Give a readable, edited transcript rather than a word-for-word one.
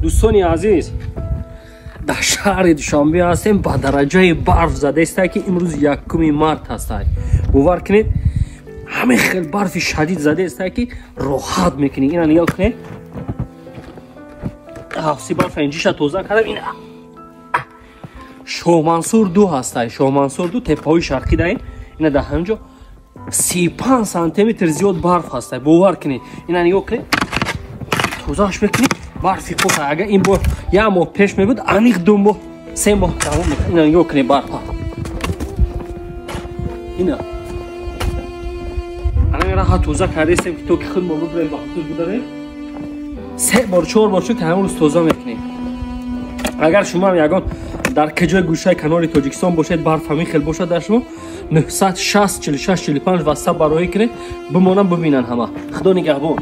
دوستانی عزیز در شهر دوشنبه هستیم. با درجه برف زده است که امروز 1 مارس هست. باور کنید همه خیلی برف شدید زده است که راحت میکنید. اینا نگاه کنید حفظی برف اینجا توزیع کردم. این شاه منصور 2 هست. شاه منصور 2 تپه‌های شرقی ده. اینا در همینجا 35 سانتی متر زیاد برف هست. باور کنید اینا نگاه کنید توزیعش میکنید برفی خوب. اگر این با 1 ماه پیش میبود انیق 2 ماه 3 ماه تمام میکنه. اینا نگاه کنید برف اینا الان راحت توزیع کرده استیم که تو که خود ما ببریم با خود بوداریم 3 بار 4 بار شد که همون روز توزیع میکنیم. اگر شما هم یگان در کجای گوشه کنار تاجیکستان باشید برف همین خیلی باشد در شما 960 46 45 واتساپ برای کنید بمونم ببینن همه. خدا نگهبان.